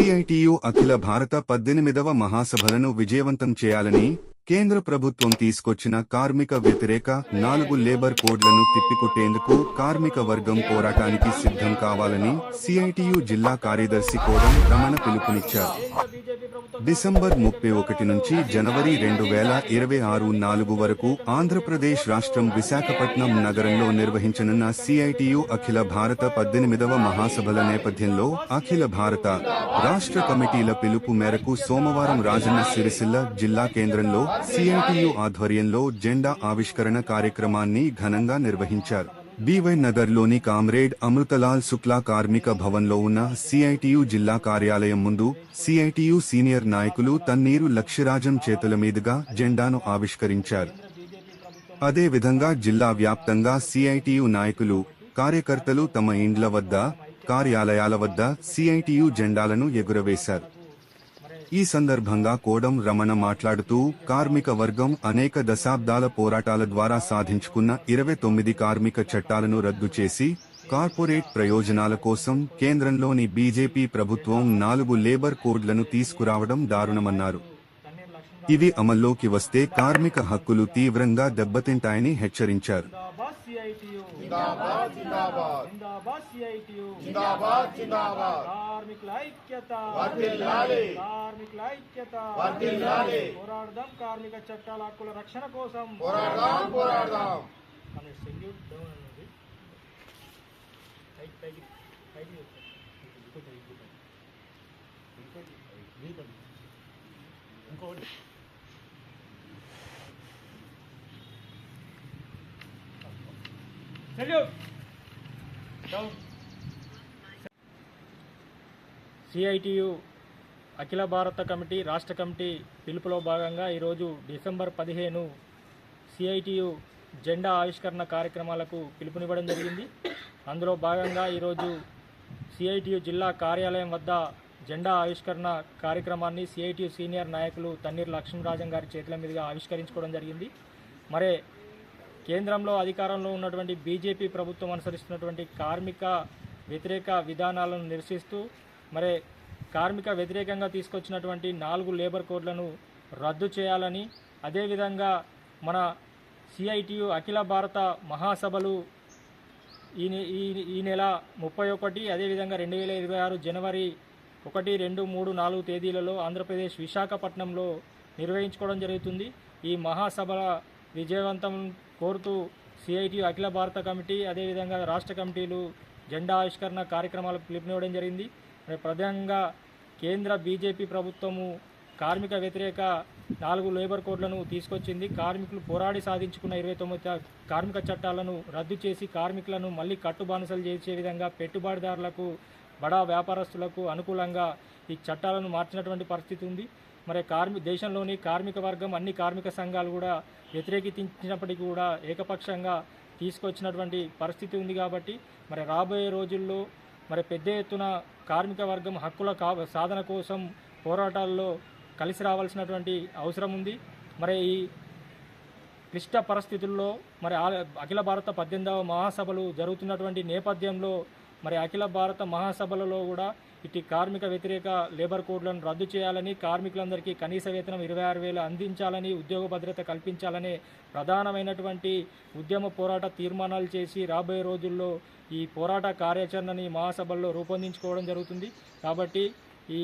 CITU అఖిల భారత 18వ మహాసభలను విజయవంతం చేయాలని కేంద్ర ప్రభుత్వం తీసుకొచ్చిన కార్మిక వ్యతిరేక 4 లేబర్ కోడ్లను తిప్పికొట్టేందుకు కార్మిక వర్గం పోరాటానికి సిద్ధం కావాలని సిఐటియు జిల్లా కార్యదర్శి కోడం రమణ పిలుపునిచ్చారు. డిసెంబర్ 31 నుంచి జనవరి 2026 4 వరకు ఆంధ్రప్రదేశ్ రాష్ట్రం విశాఖపట్నం నగరంలో నిర్వహించనున్న సిఐటియు అఖిల భారత 18వ మహాసభల నేపథ్యంలో అఖిల భారత రాష్ట్ర కమిటీల పిలుపు మేరకు సోమవారం రాజన్న సిరిసిల్ల జిల్లా కేంద్రంలో సిఐటియు ఆధ్వర్యంలో జెండా ఆవిష్కరణ కార్యక్రమాన్ని ఘనంగా నిర్వహించారు. బీవై నగర్లోని కామ్రేడ్ అమృతలాల్ శుక్లా కార్మిక భవన్లో ఉన్న సిఐటియు జిల్లా కార్యాలయం ముందు సిఐటియు సీనియర్ నాయకులు తన్నీరు లక్ష్యరాజం చేతుల మీదుగా జెండాను ఆవిష్కరించారు. అదేవిధంగా జిల్లా వ్యాప్తంగా సిఐటియు నాయకులు, కార్యకర్తలు తమ ఇండ్ల వద్ద, కార్యాలయాల వద్ద సిఐటియు జెండాలను ఎగురవేశారు. ఈ సందర్భంగా కోడం రమణ మాట్లాడుతూ కార్మిక వర్గం అనేక దశాబ్దాల పోరాటాల ద్వారా సాధించుకున్న 29 కార్మిక చట్టాలను రద్దు చేసి కార్పొరేట్ ప్రయోజనాల కోసం కేంద్రంలోని బీజేపీ ప్రభుత్వం 4 లేబర్ కోడ్లను తీసుకురావడం దారుణమన్నారు. ఇవి అమల్లోకి వస్తే కార్మిక హక్కులు తీవ్రంగా దెబ్బతింటాయని హెచ్చరించారు. కార్మిక చట్టాల హక్కుల రక్షణ కోసం సిఐటియు అఖిల భారత కమిటీ రాష్ట్ర కమిటీ పిలుపులో భాగంగా ఈరోజు డిసెంబర్ 15 సిఐటియు జెండా ఆవిష్కరణ కార్యక్రమాలకు పిలుపునివ్వడం జరిగింది. అందులో భాగంగా ఈరోజు సిఐటియు జిల్లా కార్యాలయం వద్ద జెండా ఆవిష్కరణ కార్యక్రమాన్ని సిఐటియు సీనియర్ నాయకులు తన్నీరు లక్ష్మీరాజం గారి చేతుల మీదుగా ఆవిష్కరించుకోవడం జరిగింది. మరే కేంద్రంలో అధికారంలో ఉన్నటువంటి బీజేపీ ప్రభుత్వం అనుసరిస్తున్నటువంటి కార్మిక వ్యతిరేక విధానాలను నిరసిస్తూ మరే కార్మిక వ్యతిరేకంగా తీసుకొచ్చినటువంటి 4 లేబర్ కోడ్లను రద్దు చేయాలని, అదేవిధంగా మన సిఐటియు అఖిల భారత మహాసభలు ఈ నెల 31, అదేవిధంగా 2026 జనవరి 1, 2, 3, 4 తేదీలలో ఆంధ్రప్రదేశ్ విశాఖపట్నంలో నిర్వహించుకోవడం జరుగుతుంది. ఈ మహాసభల విజయవంతం కోరుతూ సిఐటియు అఖిల భారత కమిటీ, అదేవిధంగా రాష్ట్ర కమిటీలు జెండా ఆవిష్కరణ కార్యక్రమాలకు పిలుపునివ్వడం జరిగింది. ప్రధానంగా కేంద్ర బీజేపీ ప్రభుత్వము కార్మిక వ్యతిరేక 4 లేబర్ కోడ్లను తీసుకొచ్చింది. కార్మికులు పోరాడి సాధించుకున్న 29 కార్మిక చట్టాలను రద్దు చేసి కార్మికులను మళ్ళీ కట్టుబానిసలు చేసే విధంగా పెట్టుబడిదారులకు, బడా వ్యాపారస్తులకు అనుకూలంగా ఈ చట్టాలను మార్చినటువంటి పరిస్థితి ఉంది. మరి దేశంలోని కార్మిక వర్గం, అన్ని కార్మిక సంఘాలు కూడా వ్యతిరేకించినప్పటికీ కూడా ఏకపక్షంగా తీసుకొచ్చినటువంటి పరిస్థితి ఉంది. కాబట్టి మరి రాబోయే రోజుల్లో మరి పెద్ద ఎత్తున కార్మిక వర్గం హక్కుల సాధన కోసం పోరాటాల్లో కలిసి రావాల్సినటువంటి అవసరం ఉంది. మరి ఈ క్లిష్ట పరిస్థితుల్లో మరి అఖిల భారత 18వ మహాసభలు జరుగుతున్నటువంటి నేపథ్యంలో మరి అఖిల భారత మహాసభలలో కూడా ఇటు కార్మిక వ్యతిరేక లేబర్ కోడ్లను రద్దు చేయాలని, కార్మికులందరికీ కనీస వేతనం 26,000 అందించాలని, ఉద్యోగ భద్రత కల్పించాలనే ప్రధానమైనటువంటి ఉద్యమ పోరాట తీర్మానాలు చేసి రాబోయే రోజుల్లో ఈ పోరాట కార్యాచరణని మహాసభల్లో రూపొందించుకోవడం జరుగుతుంది. కాబట్టి ఈ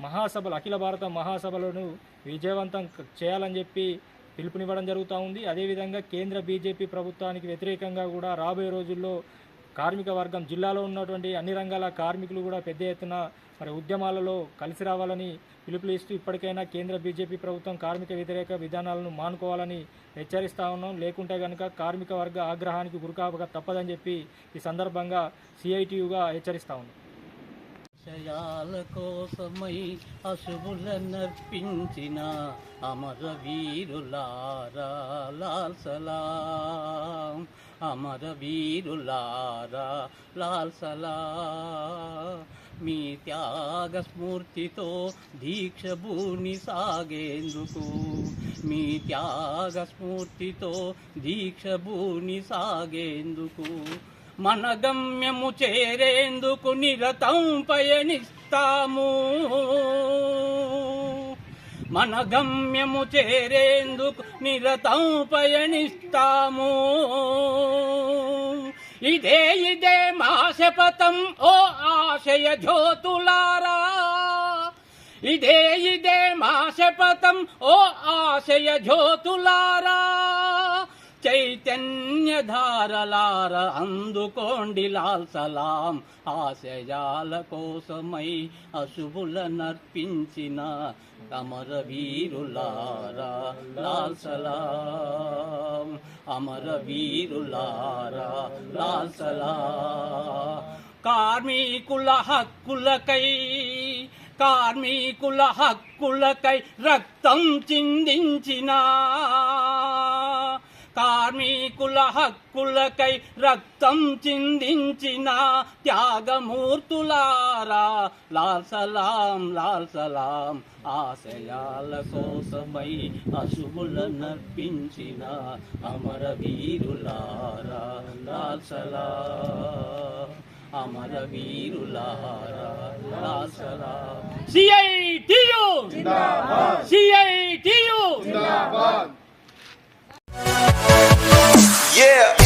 మహాసభలు, అఖిల భారత మహాసభలను విజయవంతం చేయాలని చెప్పి పిలుపునివ్వడం జరుగుతూ ఉంది. అదేవిధంగా కేంద్ర బీజేపీ ప్రభుత్వానికి వ్యతిరేకంగా కూడా రాబోయే రోజుల్లో కార్మిక వర్గం, జిల్లాలో ఉన్నటువంటి అన్ని రంగాల కార్మికులు కూడా పెద్ద ఎత్తున మరి ఉద్యమాలలో కలిసి రావాలని పిలుపులు ఇస్తూ ఇప్పటికైనా కేంద్ర బీజేపీ ప్రభుత్వం కార్మిక వ్యతిరేక విధానాలను మానుకోవాలని హెచ్చరిస్తూ ఉన్నాం. లేకుంటే కనుక కార్మిక వర్గ ఆగ్రహానికి గురికావక తప్పదని చెప్పి ఈ సందర్భంగా సిఐటియుగా హెచ్చరిస్తూ ఉన్నాం. విషయాల కోసమై అశుభులనర్పించిన అమర వీరులారా లాల్ సలాం, అమర వీరులారా లాల్ సలాం. మీ త్యాగ స్ఫూర్తితో దీక్ష భూని సాగేందుకు, మీ త్యాగ స్ఫూర్తితో దీక్ష భూని సాగేందుకు మన గమ్యము చేరేందుకు నిరతం పయనిస్తాము. మన గమ్యము చేరేందుకు నిరతం పయనిస్తాము. ఇదే మా శపథం ఓ ఆశయ జ్యోతులారా, ఇదే మా శపథం ఓ ఆశయ జ్యోతులారా. చైతన్యధారలార అందుకోండి లాల్ సలాం, ఆశయాల కోసమై అశుభుల నర్పించిన అమర వీరులారా లాల్ సలాం, అమర వీరులారా లాల్ సలాం. కార్మికుల హక్కులకై, కార్మికుల హక్కులకై రక్తం చిందించిన, కార్మికుల హక్కులకై రక్తం చిందించిన త్యాగమూర్తులారా లాల్ సలాం, లాల్ సలాం. ఆశయాల కోసమై అశుభుల నర్పించిన అమర వీరులారా లాల్ సలాం, అమర వీరులారా లాల్ సలాం. CITU CITU Yeah.